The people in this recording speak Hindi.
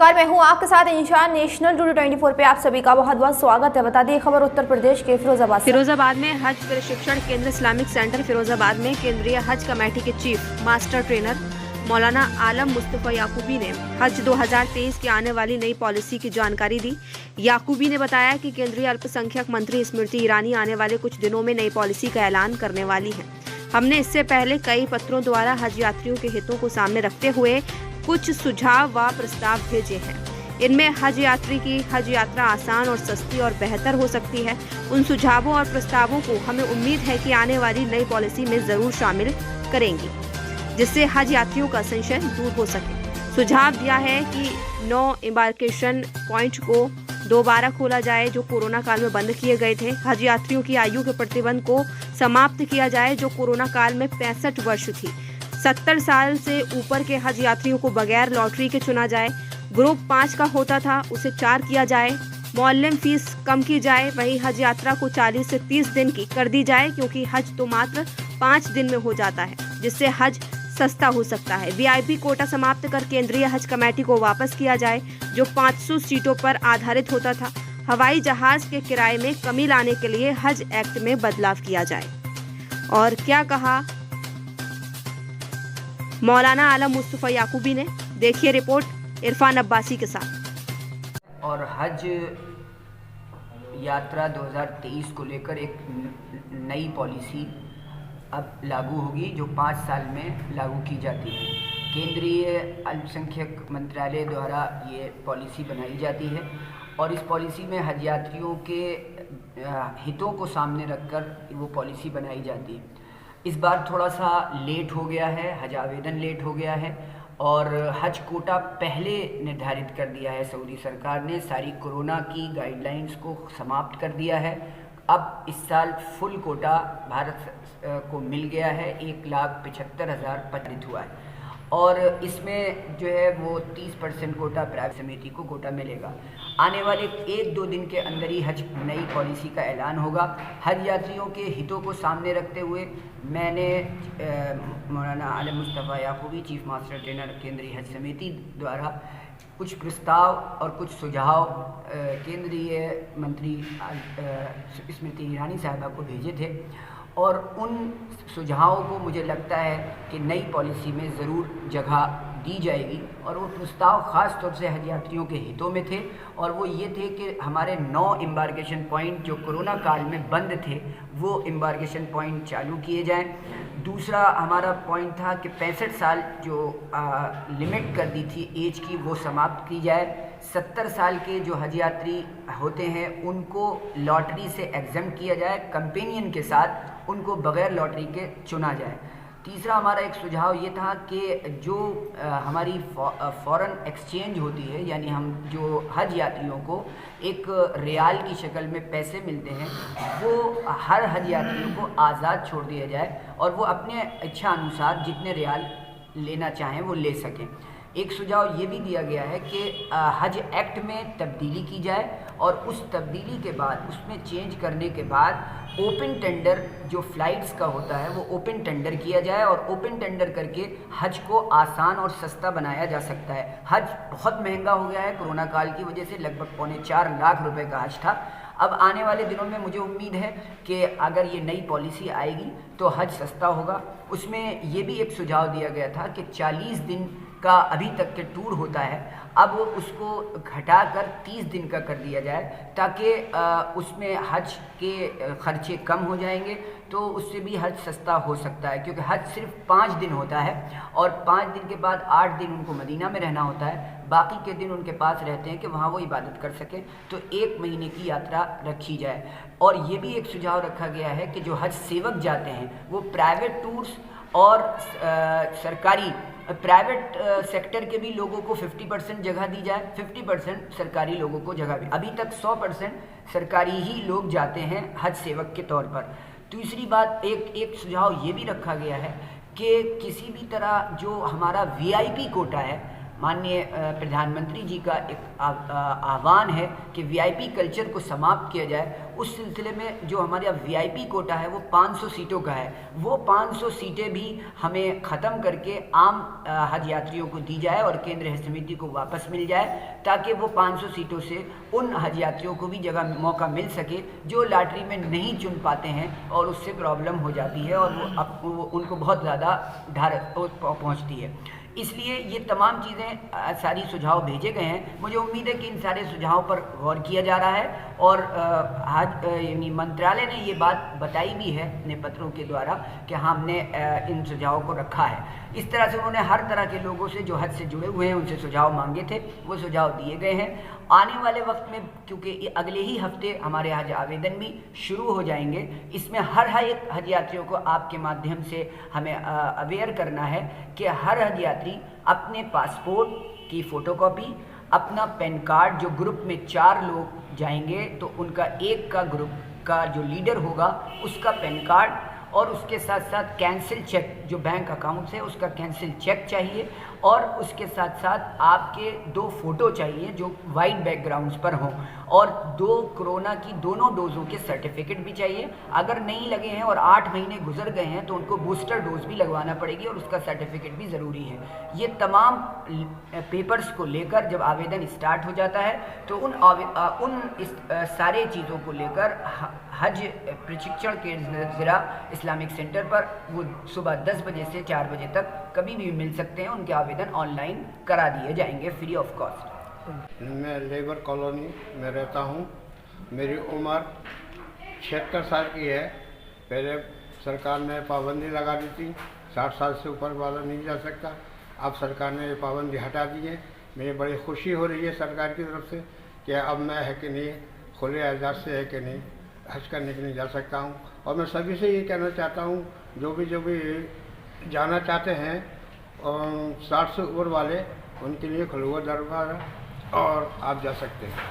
नमस्कार, मैं हूं आपके साथ इंशान। नेशनल टूडे 24 पे आप सभी का बहुत बहुत स्वागत है। बता दें खबर उत्तर प्रदेश के फिरोजाबाद में हज प्रशिक्षण केंद्र इस्लामिक सेंटर फिरोजाबाद में केंद्रीय हज कमेटी के चीफ मास्टर ट्रेनर मौलाना आलम मुस्तफा याकूबी ने हज 2023 की आने वाली नई पॉलिसी की जानकारी दी। याकूबी ने बताया कि केंद्रीय अल्पसंख्यक मंत्री स्मृति ईरानी आने वाले कुछ दिनों में नई पॉलिसी का ऐलान करने वाली है। हमने इससे पहले कई पत्रों द्वारा हज यात्रियों के हितों को सामने रखते हुए कुछ सुझाव व प्रस्ताव भेजे हैं। इनमें हज यात्री की हज यात्रा आसान और सस्ती और बेहतर हो सकती है। उन सुझावों और प्रस्तावों को हमें उम्मीद है कि आने वाली नई पॉलिसी में जरूर शामिल करेंगी, जिससे हज यात्रियों का संशय दूर हो सके। सुझाव दिया है कि 9 एम्बार्केशन पॉइंट को दोबारा खोला जाए जो कोरोना काल में बंद किए गए थे। हज यात्रियों की आयु के प्रतिबंध को समाप्त किया जाए जो कोरोना काल में 65 वर्ष थी। 70 साल से ऊपर के हज यात्रियों को बगैर लॉटरी के चुना जाए। ग्रुप 5 का होता था उसे 4 किया जाए। मौल्यम फीस कम की जाए। वही हज यात्रा को 40 से 30 दिन की कर दी जाए, क्योंकि हज तो मात्र 5 दिन में हो जाता है, जिससे हज सस्ता हो सकता है। वीआईपी कोटा समाप्त कर केंद्रीय हज कमेटी को वापस किया जाए जो 500 सीटों पर आधारित होता था। हवाई जहाज के किराए में कमी लाने के लिए हज एक्ट में बदलाव किया जाए। और क्या कहा मौलाना आलम मुस्तफा याकूबी ने, देखिए रिपोर्ट इरफान अब्बासी के साथ। और हज यात्रा 2023 को लेकर एक नई पॉलिसी अब लागू होगी जो 5 साल में लागू की जाती है। केंद्रीय अल्पसंख्यक मंत्रालय द्वारा ये पॉलिसी बनाई जाती है और इस पॉलिसी में हज यात्रियों के हितों को सामने रखकर वो पॉलिसी बनाई जाती है। इस बार थोड़ा सा लेट हो गया है, हज आवेदन लेट हो गया है और हज कोटा पहले निर्धारित कर दिया है। सऊदी सरकार ने सारी कोरोना की गाइडलाइंस को समाप्त कर दिया है। अब इस साल फुल कोटा भारत को मिल गया है। 1,75,000 पतित हुआ है और इसमें जो है वो 30% कोटा प्राइवेट समिति को कोटा मिलेगा। आने वाले 1-2 दिन के अंदर ही हज नई पॉलिसी का ऐलान होगा। हज यात्रियों के हितों को सामने रखते हुए मैंने मौलाना आलम मुस्तफा याकूबी चीफ मास्टर ट्रेनर केंद्रीय हज समिति द्वारा कुछ प्रस्ताव और कुछ सुझाव केंद्रीय मंत्री स्मृति ईरानी साहिबा को भेजे थे और उन सुझावों को मुझे लगता है कि नई पॉलिसी में ज़रूर जगह दी जाएगी। और वो प्रस्ताव ख़ास तौर से हज यात्रियों के हितों में थे और वो ये थे कि हमारे 9 एम्बार्केशन पॉइंट जो कोरोना काल में बंद थे वो एम्बार्केशन पॉइंट चालू किए जाएं। दूसरा हमारा पॉइंट था कि 65 साल जो लिमिट कर दी थी एज की वो समाप्त की जाए। 70 साल के जो हज यात्री होते हैं उनको लॉटरी से एग्जम्प्ट किया जाए, कंपेनियन के साथ उनको बग़ैर लॉटरी के चुना जाए। तीसरा हमारा एक सुझाव ये था कि जो हमारी फॉरेन एक्सचेंज होती है, यानी हम जो हज यात्रियों को एक रियाल की शक्ल में पैसे मिलते हैं, वो हर हज यात्रियों को आज़ाद छोड़ दिया जाए और वो अपने इच्छा अनुसार जितने रियाल लेना चाहें वो ले सकें। एक सुझाव ये भी दिया गया है कि हज एक्ट में तब्दीली की जाए और उस तब्दीली के बाद उसमें चेंज करने के बाद ओपन टेंडर जो फ़्लाइट्स का होता है वो ओपन टेंडर किया जाए और ओपन टेंडर करके हज को आसान और सस्ता बनाया जा सकता है। हज बहुत महंगा हो गया है, कोरोना काल की वजह से लगभग 4.25 लाख रुपए का हज था। अब आने वाले दिनों में मुझे उम्मीद है कि अगर ये नई पॉलिसी आएगी तो हज सस्ता होगा। उसमें ये भी एक सुझाव दिया गया था कि 40 दिन का अभी तक के टूर होता है, अब उसको घटाकर 30 दिन का कर दिया जाए ताकि उसमें हज के खर्चे कम हो जाएंगे, तो उससे भी हज सस्ता हो सकता है। क्योंकि हज सिर्फ 5 दिन होता है और 5 दिन के बाद 8 दिन उनको मदीना में रहना होता है, बाकी के दिन उनके पास रहते हैं कि वहाँ वो इबादत कर सकें। तो 1 महीने की यात्रा रखी जाए। और ये भी एक सुझाव रखा गया है कि जो हज सेवक जाते हैं वो प्राइवेट टूर्स और सरकारी प्राइवेट सेक्टर के भी लोगों को 50% जगह दी जाए, 50% सरकारी लोगों को जगह भी। अभी तक 100% सरकारी ही लोग जाते हैं हज सेवक के तौर पर। दूसरी बात एक सुझाव ये भी रखा गया है कि किसी भी तरह जो हमारा वीआईपी कोटा है, माननीय प्रधानमंत्री जी का एक आह्वान है कि वीआईपी कल्चर को समाप्त किया जाए। उस सिलसिले में जो हमारा वीआईपी कोटा है वो 500 सीटों का है, वो 500 सीटें भी हमें ख़त्म करके आम हज यात्रियों को दी जाए और केंद्रीय हज समिति को वापस मिल जाए, ताकि वो 500 सीटों से उन हज यात्रियों को भी जगह मौका मिल सके जो लॉटरी में नहीं चुन पाते हैं और उससे प्रॉब्लम हो जाती है और वो उनको बहुत ज़्यादा पहुंचती है। इसलिए ये तमाम चीज़ें सारी सुझाव भेजे गए हैं। मुझे उम्मीद है कि इन सारे सुझावों पर गौर किया जा रहा है और हज यानी मंत्रालय ने ये बात बताई भी है अपने पत्रों के द्वारा कि हमने इन सुझावों को रखा है। इस तरह से उन्होंने हर तरह के लोगों से जो हज से जुड़े हुए हैं उनसे सुझाव मांगे थे, वो सुझाव दिए गए हैं। आने वाले वक्त में क्योंकि अगले ही हफ्ते हमारे हज आवेदन भी शुरू हो जाएंगे, इसमें हर एक हज यात्रियों को आपके माध्यम से हमें अवेयर करना है कि हर हज यात्री अपने पासपोर्ट की फ़ोटोकॉपी, अपना पैन कार्ड, जो ग्रुप में 4 लोग जाएंगे तो उनका एक का ग्रुप का जो लीडर होगा उसका पैन कार्ड, और उसके साथ साथ कैंसिल चेक जो बैंक अकाउंट से उसका कैंसिल चेक चाहिए, और उसके साथ साथ आपके 2 फ़ोटो चाहिए जो वाइट बैकग्राउंड्स पर हों, और 2 कोरोना की दोनों डोज़ों के सर्टिफिकेट भी चाहिए। अगर नहीं लगे हैं और 8 महीने गुजर गए हैं तो उनको बूस्टर डोज भी लगवाना पड़ेगी और उसका सर्टिफिकेट भी ज़रूरी है। ये तमाम पेपर्स को लेकर जब आवेदन स्टार्ट हो जाता है तो उन सारे चीज़ों को लेकर हज प्रशिक्षण केंद्र ज़िरा इस्लामिक सेंटर पर वो सुबह 10 बजे से 4 बजे तक कभी भी मिल सकते हैं। उनके आवेदन ऑनलाइन करा दिए जाएंगे फ्री ऑफ कॉस्ट। मैं लेबर कॉलोनी में रहता हूँ। मेरी उम्र 76 साल की है। पहले सरकार ने पाबंदी लगा दी थी, 60 साल से ऊपर वाला नहीं जा सकता। अब सरकार ने ये पाबंदी हटा दी है। मुझे बड़ी खुशी हो रही है सरकार की तरफ से कि अब मैं है कि नहीं खुले एजाज़ से है कि नहीं हज करने के लिए जा सकता हूँ। और मैं सभी से ये कहना चाहता हूँ जो भी जाना चाहते हैं 60 से ऊपर वाले, उनके लिए खुला हुआ दरबार है और आप जा सकते हैं।